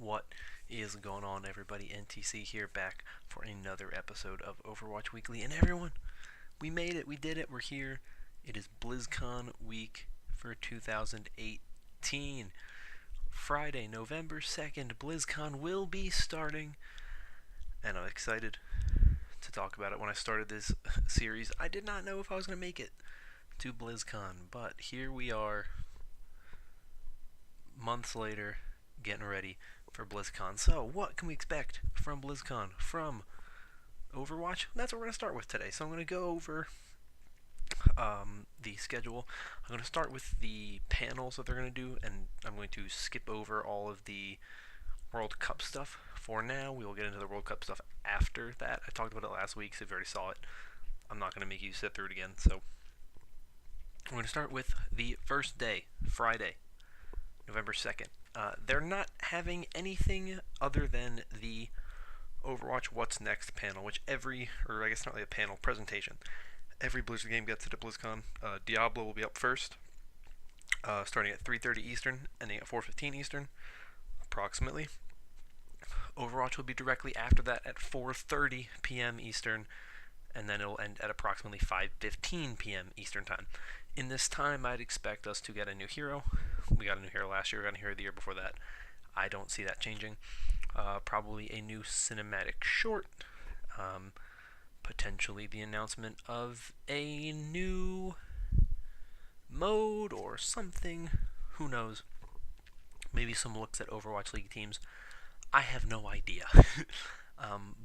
What is going on, everybody? NTC here, back for another episode of Overwatch Weekly. And everyone, we made it. We did it. We're here. It is BlizzCon week for 2018. Friday, November 2nd, BlizzCon will be starting. And I'm excited to talk about it. When I started this series, I did not know if I was going to make it to BlizzCon. But here we are, months later, getting ready for BlizzCon. So, what can we expect from BlizzCon, from Overwatch? That's what we're going to start with today. So I'm going to go over the schedule. I'm going to start with the panels that they're going to do, and I'm going to skip over all of the World Cup stuff for now. We will get into the World Cup stuff after that. I talked about it last week, so if you already saw it, I'm not going to make you sit through it again. So I'm going to start with the first day, Friday, November 2nd. They're not having anything other than the Overwatch What's Next panel, which or I guess not really a panel, presentation. Every Blizzard game gets it at BlizzCon. Diablo will be up first, starting at 3:30 Eastern, ending at 4:15 Eastern, approximately. Overwatch will be directly after that at 4:30 p.m. Eastern, and then it'll end at approximately 5:15 p.m. Eastern time. In this time, I'd expect us to get a new hero. We got a new hero last year, we got a hero the year before that. I don't see that changing. Probably a new cinematic short. Potentially the announcement of a new mode or something. Who knows? Maybe some looks at Overwatch League teams. I have no idea.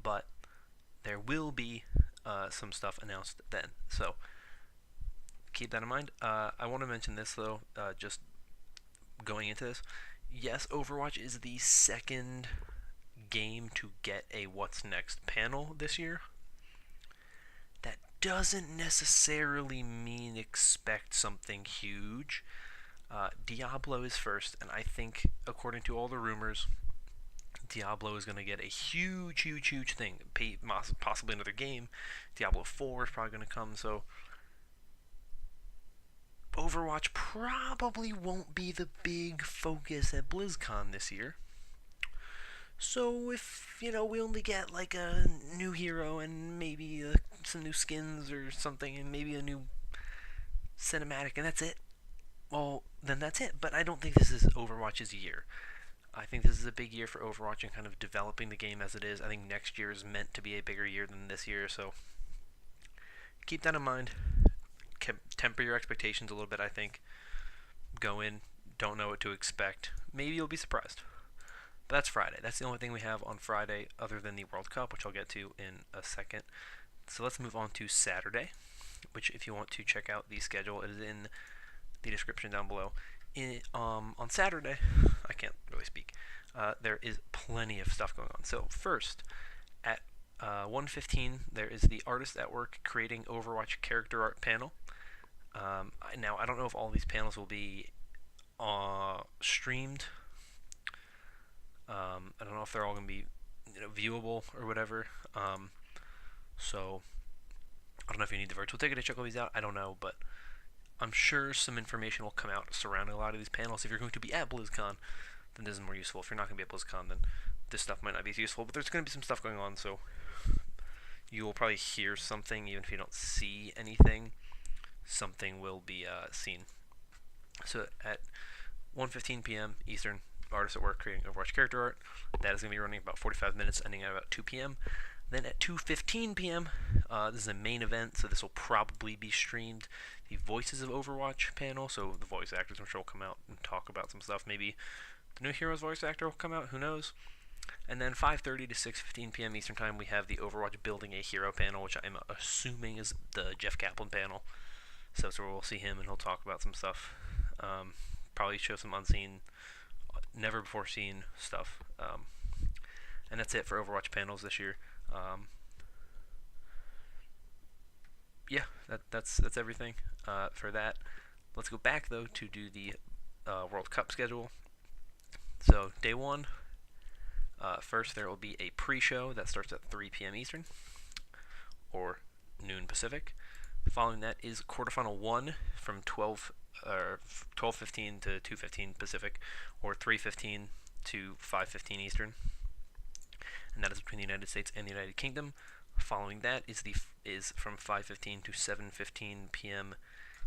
But there will be some stuff announced then. So keep that in mind. I want to mention this, though, just going into this. Yes, Overwatch is the second game to get a What's Next panel this year. That doesn't necessarily mean expect something huge. Diablo is first, and I think, according to all the rumors, Diablo is going to get a huge thing. Possibly another game. Diablo 4 is probably going to come, so Overwatch probably won't be the big focus at BlizzCon this year. So if, we only get like a new hero and maybe some new skins or something and maybe a new cinematic and that's it, well, then that's it. But I don't think this is Overwatch's year. I think this is a big year for Overwatch and kind of developing the game as it is. I think next year is meant to be a bigger year than this year, so keep that in mind. Temper your expectations a little bit, I think. Go in, don't know what to expect. Maybe you'll be surprised. But that's Friday. That's the only thing we have on Friday other than the World Cup, which I'll get to in a second. So let's move on to Saturday, which if you want to check out the schedule, it is in the description down below. On Saturday, I can't really speak, there is plenty of stuff going on. So first, at 1:15, there is the Artist at Work Creating Overwatch Character Art panel. Now, I don't know if all these panels will be streamed. I don't know if they're all going to be viewable or whatever. So, I don't know if you need the virtual ticket to check all these out. I don't know, but I'm sure some information will come out surrounding a lot of these panels. If you're going to be at BlizzCon, then this is more useful. If you're not going to be at BlizzCon, then this stuff might not be as useful. But there's going to be some stuff going on, so you will probably hear something, even if you don't see anything. Something will be seen. So at 1:15 p.m. Eastern, Artists at Work Creating Overwatch Character Art. That is going to be running about 45 minutes, ending at about 2 p.m. Then at 2:15 p.m., this is a main event, so this will probably be streamed. The Voices of Overwatch panel, so the voice actors, I'm sure, will come out and talk about some stuff. Maybe the new Heroes voice actor will come out, who knows? And then 5:30 to 6:15 p.m. Eastern Time, we have the Overwatch Building a Hero panel, which I'm assuming is the Jeff Kaplan panel. So that's where we'll see him, and he'll talk about some stuff. Probably show some unseen, never before seen stuff. And that's it for Overwatch panels this year. Yeah, that's everything for that. Let's go back, though, to do the World Cup schedule. So, day one, first there will be a pre-show that starts at 3 p.m. Eastern, or noon Pacific. Following that is quarterfinal 1 from 12:15 to 2:15 Pacific, or 3:15 to 5:15 Eastern, and that is between the United States and the United Kingdom. Following that is from 5:15 to 7:15 p.m.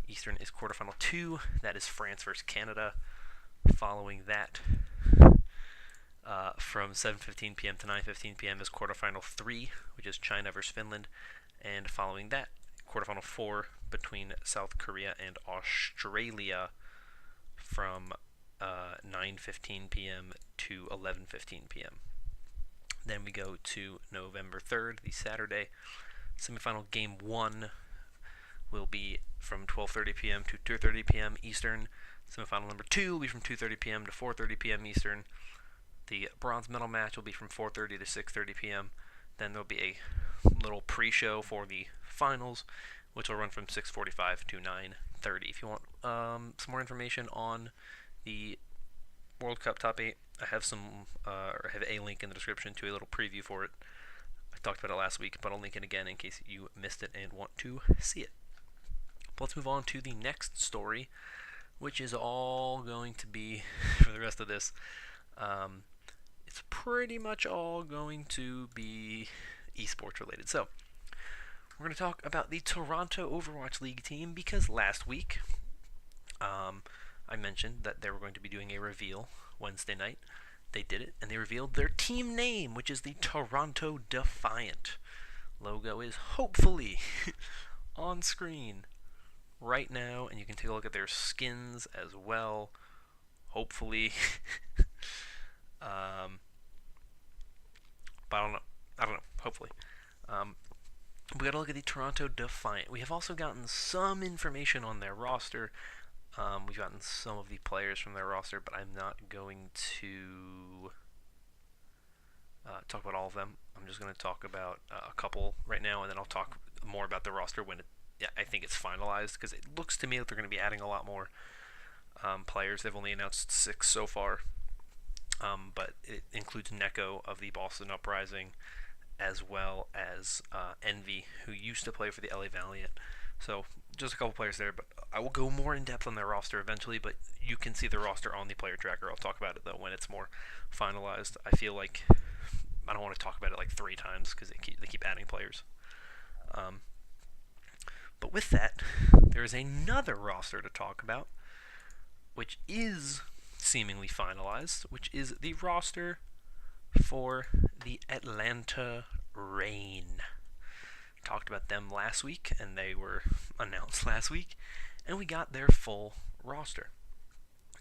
Eastern is quarterfinal 2. That is France versus Canada. Following that, from 7:15 p.m. to 9:15 p.m. is quarterfinal 3, which is China versus Finland. And following that, quarterfinal 4 between South Korea and Australia from 9:15 p.m. to 11:15 p.m. Then we go to November 3rd, the Saturday. Semifinal game 1 will be from 12:30 p.m. to 2:30 p.m. Eastern. Semifinal number 2 will be from 2:30 p.m. to 4:30 p.m. Eastern. The bronze medal match will be from 4:30 to 6:30 p.m. Then there'll be a little pre-show for the finals, which will run from 6:45 to 9:30. If you want some more information on the World Cup Top 8, I have a link in the description to a little preview for it. I talked about it last week, but I'll link it again in case you missed it and want to see it. But let's move on to the next story, which is all going to be, for the rest of this, it's pretty much all going to be esports related. So, we're going to talk about the Toronto Overwatch League team, because last week, I mentioned that they were going to be doing a reveal Wednesday night. They did it, and they revealed their team name, which is the Toronto Defiant. Logo is hopefully on screen right now, and you can take a look at their skins as well. Hopefully. But I don't know. Hopefully. We gotta look at the Toronto Defiant. We have also gotten some information on their roster. We've gotten some of the players from their roster, but I'm not going to talk about all of them. I'm just going to talk about a couple right now, and then I'll talk more about the roster when I think it's finalized, because it looks to me like they're going to be adding a lot more players. They've only announced 6 so far, but it includes Neko of the Boston Uprising, as well as Envy, who used to play for the LA Valiant. So just a couple players there, but I will go more in depth on their roster eventually, but you can see the roster on the player tracker. I'll talk about it, though, when it's more finalized. I feel like I don't want to talk about it like 3 times, because they keep adding players. But with that, there is another roster to talk about, which is seemingly finalized, which is the roster for the Atlanta Reign. Talked about them last week, and they were announced last week, and we got their full roster.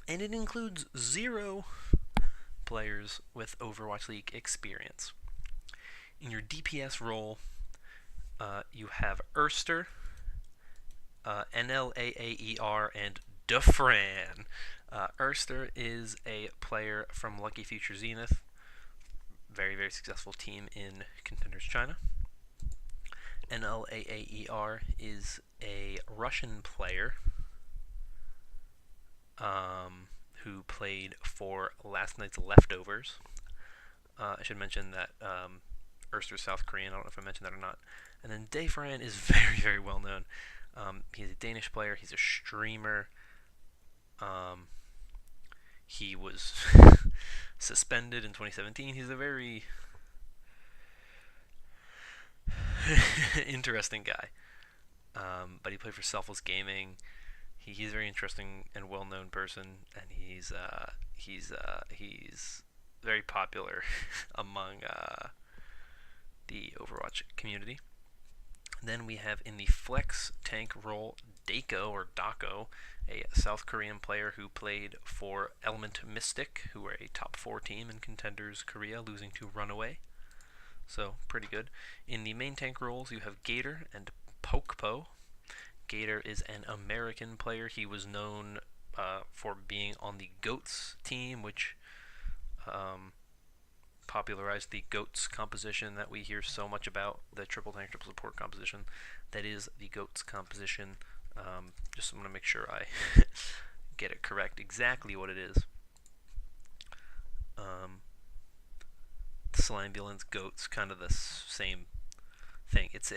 And it includes 0 players with Overwatch League experience. In your DPS role, you have Erster, NLAAER, and Defran. Erster is a player from Lucky Future Zenith. Very, very successful team in Contenders China. NLAAER is a Russian player who played for last night's Leftovers. I should mention that Erster's South Korean. I don't know if I mentioned that or not. And then Defran is very, very well known. He's a Danish player. He's a streamer. He was suspended in 2017. He's a very interesting guy. But he played for Selfless Gaming. He's a very interesting and well-known person, and he's very popular among the Overwatch community. Then we have in the flex tank role Dako, a South Korean player who played for Element Mystic, who are a top 4 team in Contenders Korea, losing to Runaway. So, pretty good. In the main tank roles, you have Gator and Pokpo. Gator is an American player. He was known for being on the GOATS team, which popularized the GOATS composition that we hear so much about, the triple tank, triple support composition. That is the GOATS composition. Just want to make sure I get it correct, exactly what it is. Slambulance, GOATS, kind of the same thing. It's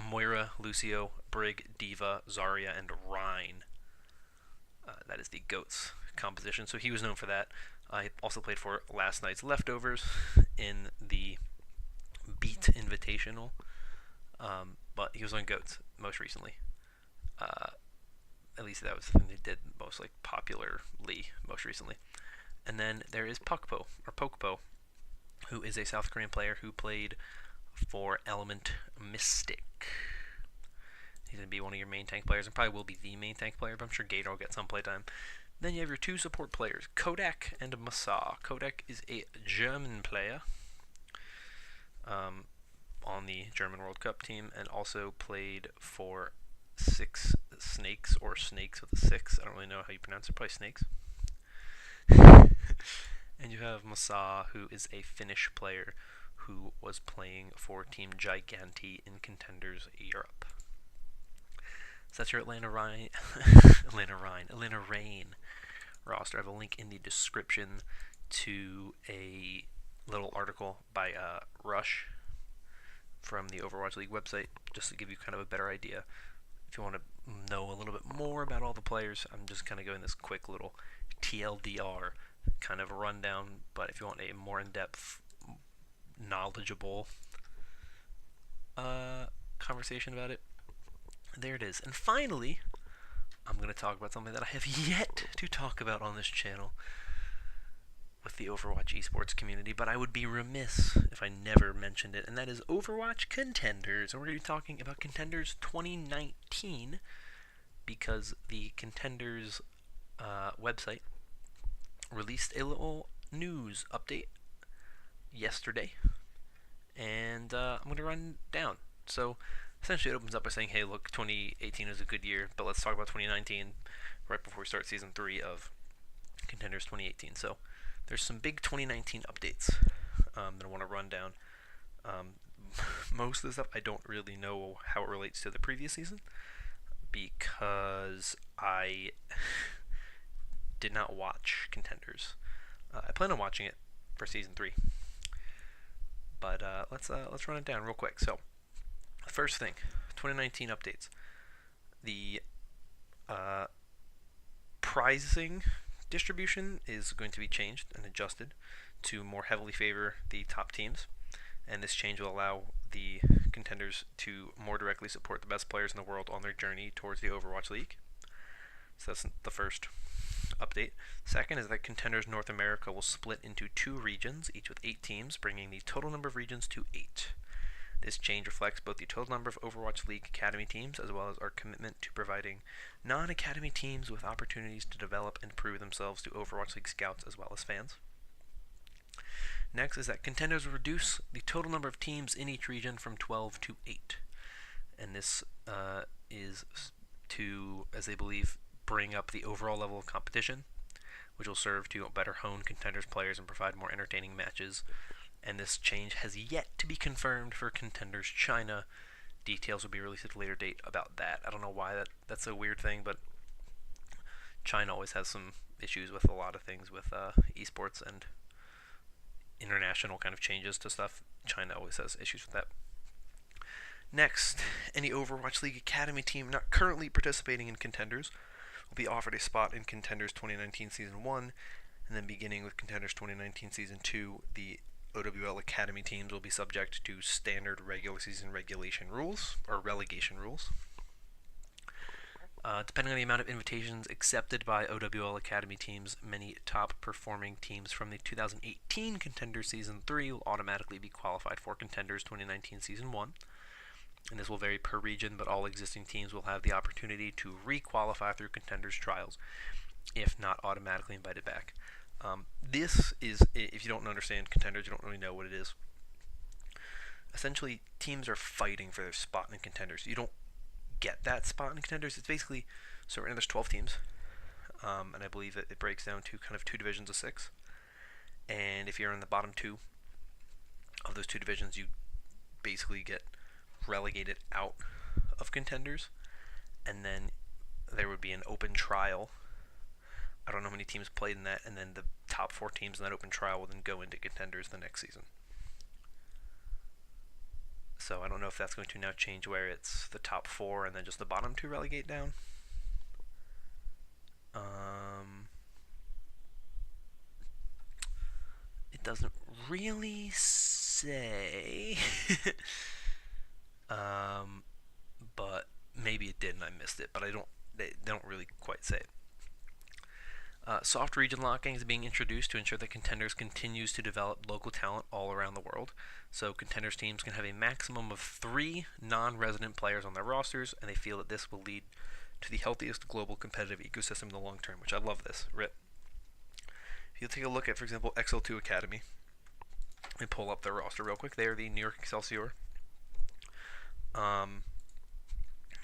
Moira, Lucio, Brig, Diva, Zarya, and Rhine. That is the GOATS composition, so he was known for that. I also played for last night's Leftovers in the Beat Invitational, but he was on Goats most recently. Uh, at least that was the thing they did most like popularly most recently. And then there is Pokpo or Pokpo, who is a South Korean player who played for Element Mystic. He's going to be one of your main tank players and probably will be the main tank player, but I'm sure Gator will get some playtime. Then you have your two support players, Kodak and Masa. Kodak is a German player on the German World Cup team and also played for Six Snakes or Snakes with a 6. I don't really know how you pronounce it, probably Snakes. And you have Masa, who is a Finnish player who was playing for Team Giganti in Contenders Europe. So that's your Atlanta Reign roster. I have a link in the description to a little article by Rush from the Overwatch League website, just to give you kind of a better idea. If you want to know a little bit more about all the players, I'm just kind of going this quick little TLDR kind of rundown, but if you want a more in-depth, knowledgeable conversation about it, there it is. And finally, I'm going to talk about something that I have yet to talk about on this channel with the Overwatch esports community, but I would be remiss if I never mentioned it, and that is Overwatch Contenders. And we're going to be talking about Contenders 2019 because the Contenders website released a little news update yesterday, and I'm going to run down. So essentially it opens up by saying, hey, look, 2018 is a good year, but let's talk about 2019 right before we start Season 3 of Contenders 2018. So there's some big 2019 updates that I want to run down. Most of the stuff I don't really know how it relates to the previous season because I did not watch Contenders. I plan on watching it for Season 3. But let's run it down real quick. So, first thing, 2019 updates. The pricing distribution is going to be changed and adjusted to more heavily favor the top teams, and this change will allow the contenders to more directly support the best players in the world on their journey towards the Overwatch League. So that's the first update. Second is that Contenders North America will split into 2 regions, each with 8 teams, bringing the total number of regions to 8. This change reflects both the total number of Overwatch League Academy teams as well as our commitment to providing non-Academy teams with opportunities to develop and prove themselves to Overwatch League scouts as well as fans. Next is that Contenders will reduce the total number of teams in each region from 12 to 8. And this is to, as they believe, bring up the overall level of competition, which will serve to better hone Contenders players and provide more entertaining matches. And this change has yet to be confirmed for Contenders China. Details will be released at a later date about that. I don't know why that's a weird thing, but China always has some issues with a lot of things with esports and international kind of changes to stuff. China always has issues with that. Next, any Overwatch League Academy team not currently participating in Contenders will be offered a spot in Contenders 2019 Season 1, and then beginning with Contenders 2019 Season 2, the OWL Academy teams will be subject to standard regular season regulation rules, or relegation rules. Depending on the amount of invitations accepted by OWL Academy teams, many top-performing teams from the 2018 Contenders Season 3 will automatically be qualified for Contenders 2019 Season 1. And this will vary per region, but all existing teams will have the opportunity to re-qualify through Contenders trials, if not automatically invited back. This is, if you don't understand Contenders, you don't really know what it is. Essentially, teams are fighting for their spot in Contenders. You don't get that spot in Contenders. It's basically, so right now there's 12 teams, and I believe it breaks down to kind of 2 divisions of 6. And if you're in the bottom 2 of those 2 divisions, you basically get relegated out of Contenders, and then there would be an open trial. I don't know how many teams played in that, and then the top 4 teams in that open trial will then go into Contenders the next season. So I don't know if that's going to now change where it's the top 4 and then just the bottom 2 relegate down. It doesn't really say. But maybe it did and I missed it. But I don't. They don't really quite say it. Soft region locking is being introduced to ensure that Contenders continues to develop local talent all around the world. So Contenders teams can have a maximum of 3 non-resident players on their rosters, and they feel that this will lead to the healthiest global competitive ecosystem in the long term, which I love this. Rip. If you take a look at, for example, XL2 Academy, and pull up their roster real quick, they are the New York Excelsior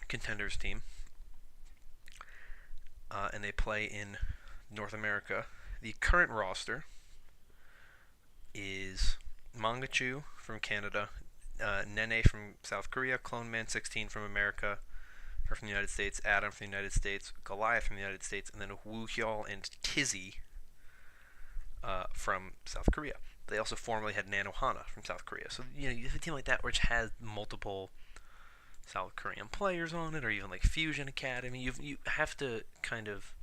Contenders team, and they play in North America. The current roster is Mangachu from Canada, Nene from South Korea, CloneMan16 from America, or from the United States, Adam from the United States, Goliath from the United States, and then Woo Hyol and Tizzy from South Korea. They also formerly had Nanohana from South Korea. So, you have a team like that which has multiple South Korean players on it, or even like Fusion Academy. You have to kind of...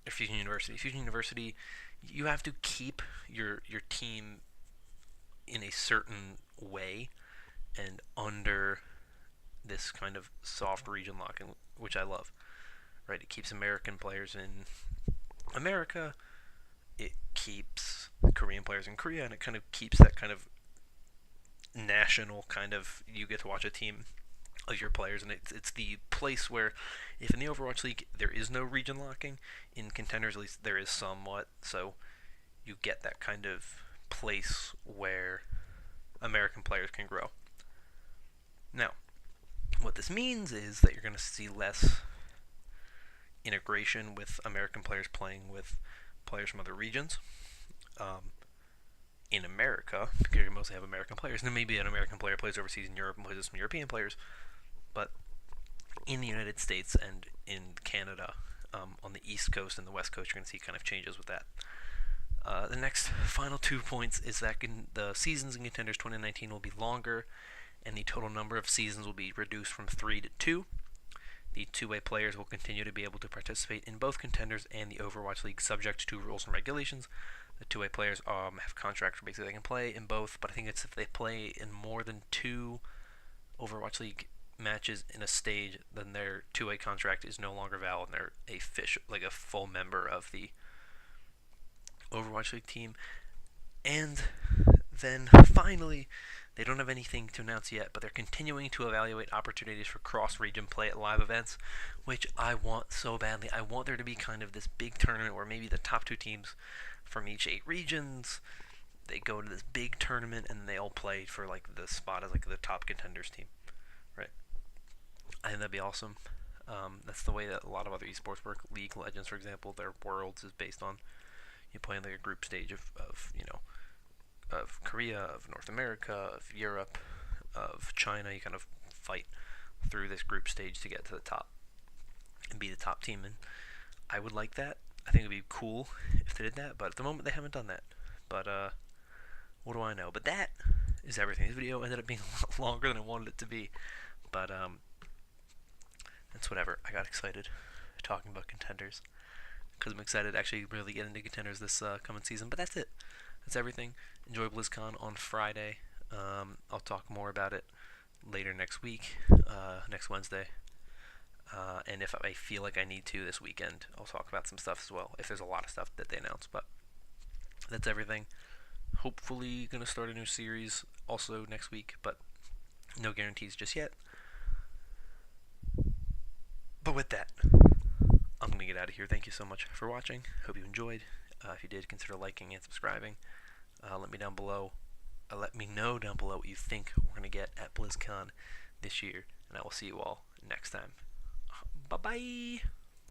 Or Fusion University. Fusion University, you have to keep your team in a certain way and under this kind of soft region locking, which I love. Right? It keeps American players in America, it keeps Korean players in Korea, and it kind of keeps that kind of national kind of, you get to watch a team of your players, and it's the place where, if in the Overwatch League there is no region locking, in Contenders at least there is somewhat, so you get that kind of place where American players can grow. Now, what this means is that you're going to see less integration with American players playing with players from other regions. In America, because you mostly have American players, and then maybe an American player plays overseas in Europe and plays with some European players, but in the United States and in Canada, on the East Coast and the West Coast, you're going to see kind of changes with that. The next final 2 points is that the seasons in Contenders 2019 will be longer, and the total number of seasons will be reduced from 3 to 2. The two-way players will continue to be able to participate in both Contenders and the Overwatch League, subject to rules and regulations. The two-way players have contracts where basically they can play in both, but I think it's if they play in more than 2 Overwatch League matches in a stage, then their two-way contract is no longer valid, and they're a full member of the Overwatch League team. And then finally, they don't have anything to announce yet, but they're continuing to evaluate opportunities for cross-region play at live events, which I want so badly. I want there to be kind of this big tournament where maybe the top 2 teams from each 8 regions, they go to this big tournament and they all play for like the spot as like the top Contenders team, right? I think that'd be awesome. That's the way that a lot of other esports work. League of Legends, for example, their Worlds is based on you playing like a group stage of Korea, of North America, of Europe, of China. You kind of fight through this group stage to get to the top and be the top team. And I would like that. I think it would be cool if they did that, but at the moment they haven't done that. But what do I know? But that is everything. This video ended up being a lot longer than I wanted it to be, but it's whatever. I got excited talking about Contenders because I'm excited to actually really get into Contenders this coming season. But that's it. That's everything. Enjoy BlizzCon on Friday. I'll talk more about it later next week, next Wednesday. And if I feel like I need to this weekend, I'll talk about some stuff as well, if there's a lot of stuff that they announce. But that's everything. Hopefully going to start a new series also next week, but no guarantees just yet. But with that, I'm going to get out of here. Thank you so much for watching. Hope you enjoyed. If you did, consider liking and subscribing. Let me know down below what you think we're going to get at BlizzCon this year, and I will see you all next time. Bye-bye!